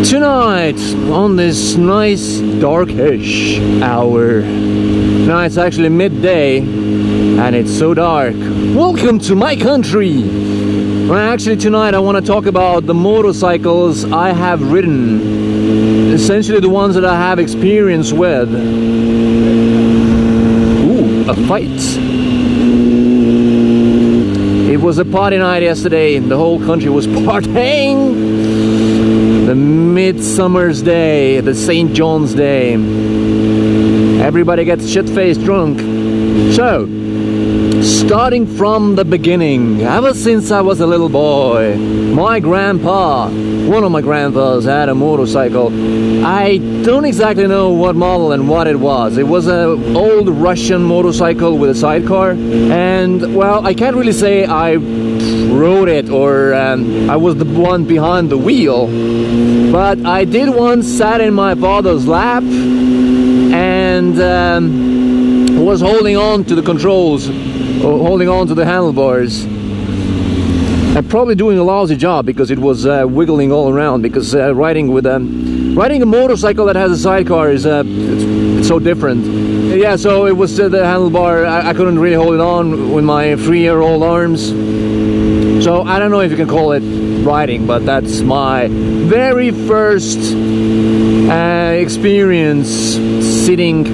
Tonight, on this nice darkish hour, now it's actually midday and it's so dark. Welcome to my country! Well, actually tonight I want to talk about the motorcycles I have ridden, essentially the ones that I have experience with. Ooh, a fight. It was a party night yesterday, the whole country was partying. The Midsummer's Day, the St. John's Day. Everybody gets shit-faced drunk. So, starting from the beginning, ever since I was a little boy, my grandpa, one of my grandpas, had a motorcycle. I don't exactly know what model and what it was. It was an old Russian motorcycle with a sidecar. And, well, I can't really say I rode it or I was the one behind the wheel. But I did once sat in my father's lap and was holding on to the controls, holding on to the handlebars. I'm probably doing a lousy job because it was wiggling all around, because riding a motorcycle that has a sidecar is it's so different. Yeah, so it was the handlebar. I couldn't really hold it on with my 3-year-old arms. So I don't know if you can call it riding, but that's my very first experience sitting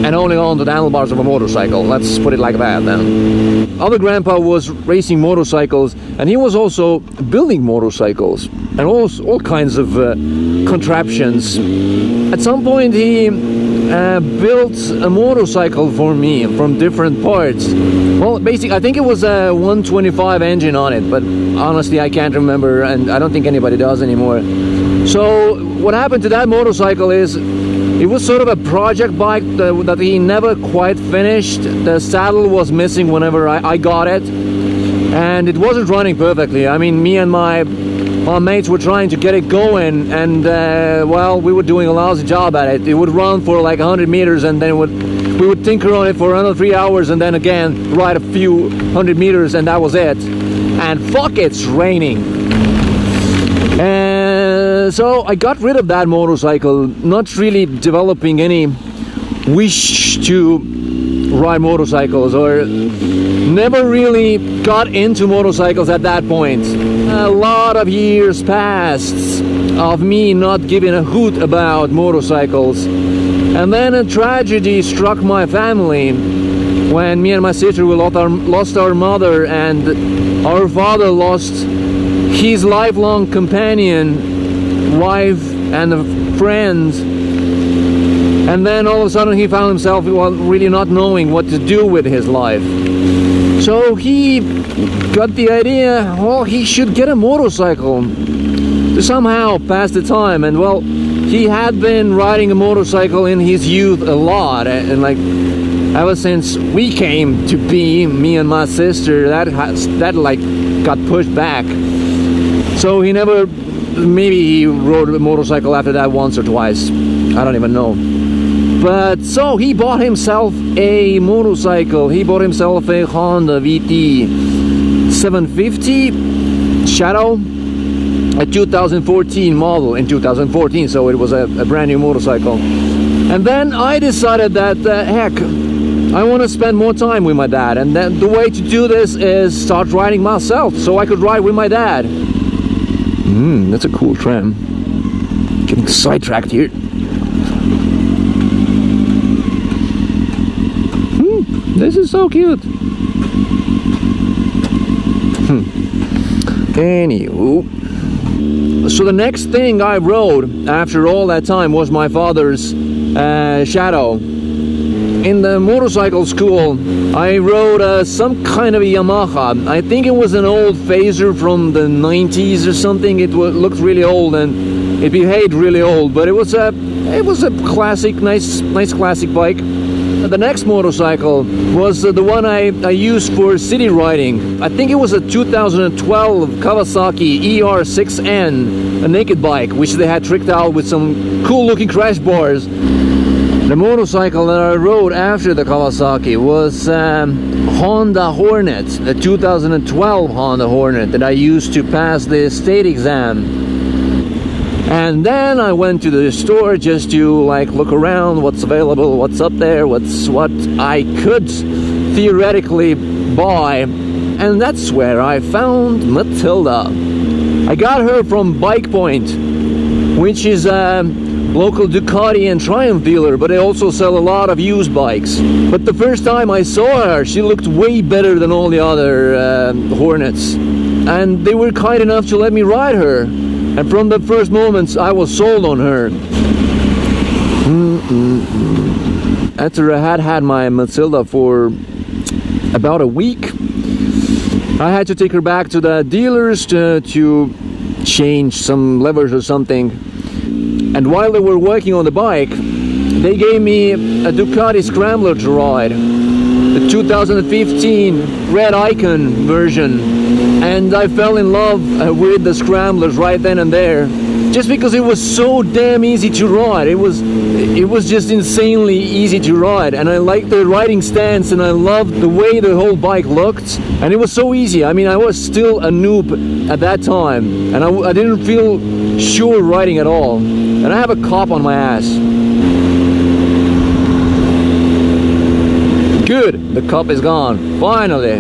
and holding on to the handlebars of a motorcycle. Let's put it like that then. Other grandpa was racing motorcycles, and he was also building motorcycles and all kinds of contraptions. At some point he built a motorcycle for me from different parts. Well, basically I think it was a 125 engine on it, but honestly I can't remember, and I don't think anybody does anymore. So what happened to that motorcycle is it was sort of a project bike that he never quite finished. The saddle was missing whenever I got it, and it wasn't running perfectly. I mean, me and my mates were trying to get it going, and well, we were doing a lousy job at it. It would run for like 100 meters, and then we would tinker on it for another 3 hours, and then again ride a few 100 meters, and that was it. And fuck, it's raining. So I got rid of that motorcycle, not really developing any wish to ride motorcycles, or never really got into motorcycles at that point. A lot of years passed of me not giving a hoot about motorcycles, and then a tragedy struck my family when me and my sister lost our mother, and our father lost his lifelong companion, wife, and a friend. And then all of a sudden he found himself really not knowing what to do with his life. So he got the idea, well, he should get a motorcycle to somehow pass the time. And well, he had been riding a motorcycle in his youth a lot, and like ever since we came to be, me and my sister, that like got pushed back. So he never, maybe he rode a motorcycle after that once or twice, I don't even know. But so he bought himself a motorcycle. He bought himself a Honda VT 750 Shadow, a 2014 model in 2014, so it was a brand new motorcycle. And then I decided that heck, I want to spend more time with my dad, and then the way to do this is start riding myself, so I could ride with my dad. That's a cool tram. Getting sidetracked here. This is so cute. Anywho, so the next thing I rode after all that time was my father's Shadow. In the motorcycle school, I rode some kind of a Yamaha. I think it was an old Fazer from the 90s or something. It looked really old and it behaved really old, but it was a classic, nice classic bike. The next motorcycle was the one I used for city riding. I think it was a 2012 Kawasaki ER-6n, a naked bike, which they had tricked out with some cool looking crash bars. The motorcycle that I rode after the Kawasaki was Honda Hornet, the 2012 Honda Hornet that I used to pass the state exam. And then I went to the store just to like look around, what's available, what's up there, what I could theoretically buy. And that's where I found Matilda. I got her from Bike Point, which is a local Ducati and Triumph dealer, but they also sell a lot of used bikes. But the first time I saw her, she looked way better than all the other Hornets. And they were kind enough to let me ride her. And from the first moments, I was sold on her. After I had my Matilda for about a week, I had to take her back to the dealers to change some levers or something. And while they were working on the bike, they gave me a Ducati Scrambler to ride, the 2015 red icon version. And I fell in love with the Scramblers right then and there, just because it was so damn easy to ride. It was just insanely easy to ride, and I liked the riding stance, and I loved the way the whole bike looked, and it was so easy. I mean, I was still a noob at that time, and I didn't feel sure riding at all. And I have a cop on my ass. Good, the cop is gone, finally.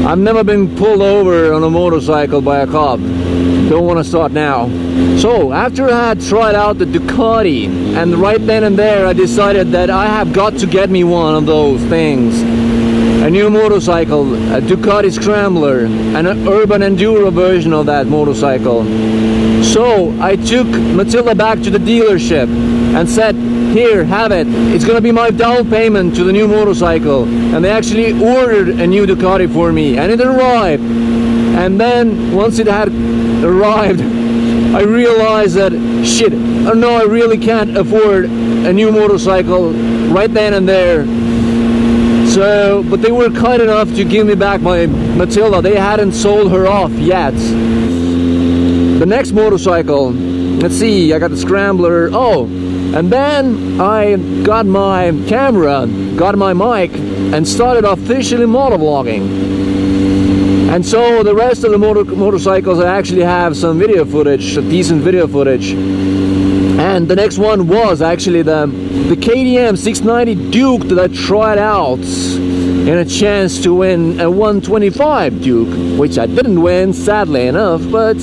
I've never been pulled over on a motorcycle by a cop. Don't want to start now. So, after I had tried out the Ducati, and right then and there I decided that I have got to get me one of those things. A new motorcycle, a Ducati Scrambler, and an urban enduro version of that motorcycle. So, I took Matilda back to the dealership and said, here, have it. It's gonna be my down payment to the new motorcycle. And they actually ordered a new Ducati for me, and it arrived. And then, once it had arrived, I realized that, shit, no, I really can't afford a new motorcycle right then and there. So, but they were kind enough to give me back my Matilda. They hadn't sold her off yet. The next motorcycle, let's see, I got the Scrambler. Oh, and then I got my camera, got my mic, and started officially motovlogging. And so the rest of the motorcycles, I actually have some video footage, decent video footage. And the next one was actually the KTM 690 Duke that I tried out in a chance to win a 125 Duke, which I didn't win, sadly enough, but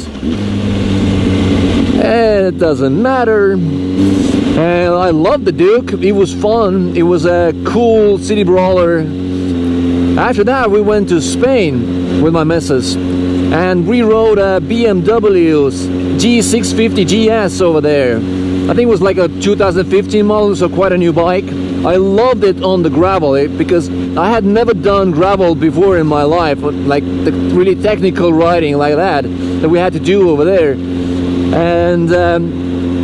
it doesn't matter. And I loved the Duke. It was fun. It was a cool city brawler. After that, we went to Spain with my missus, and we rode a BMW G650 GS over there. I think it was like a 2015 model, so quite a new bike. I loved it on the gravel because I had never done gravel before in my life, like the really technical riding like that we had to do over there. And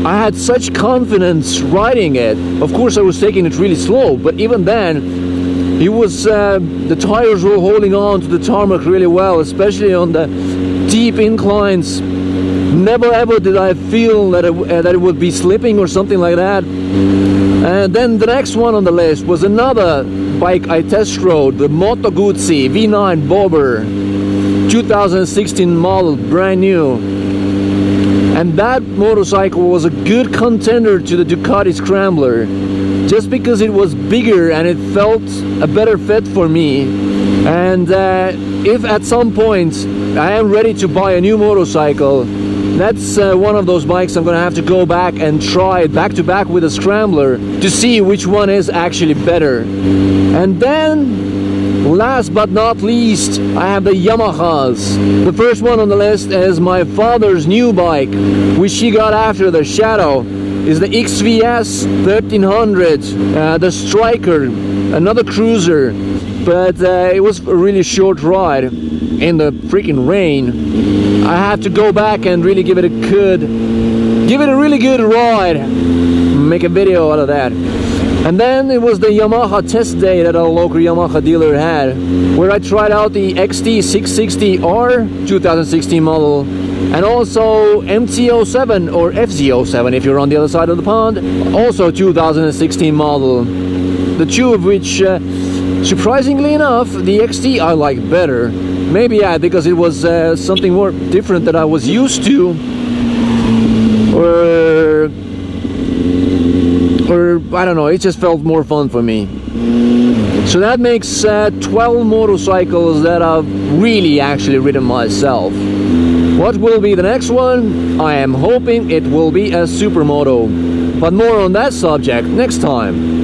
I had such confidence riding it. Of course, I was taking it really slow, but even then, it was the tires were holding on to the tarmac really well, especially on the deep inclines. Never ever did I feel that it would be slipping or something like that. And then the next one on the list was another bike I test rode, the Moto-Guzzi V9 Bobber, 2016 model, brand new. And that motorcycle was a good contender to the Ducati Scrambler, just because it was bigger and it felt a better fit for me. And if at some point I am ready to buy a new motorcycle, that's one of those bikes I'm gonna have to go back and try back to back with a Scrambler to see which one is actually better. And then, last but not least, I have the Yamahas. The first one on the list is my father's new bike, which he got after the Shadow, is the XVS 1300, the Stryker, another cruiser. But it was a really short ride in the freaking rain. I have to go back and really give it a really good ride. Make a video out of that. And then it was the Yamaha test day that a local Yamaha dealer had, where I tried out the XT660r 2016 model, and also MT-07 or FZ-07 if you're on the other side of the pond, also 2016 model. The two of which, surprisingly enough, the XT I like better. Maybe because it was something more different that I was used to, or I don't know, it just felt more fun for me. So that makes 12 motorcycles that I've really actually ridden myself. What will be the next one? I am hoping it will be a supermoto, but more on that subject next time.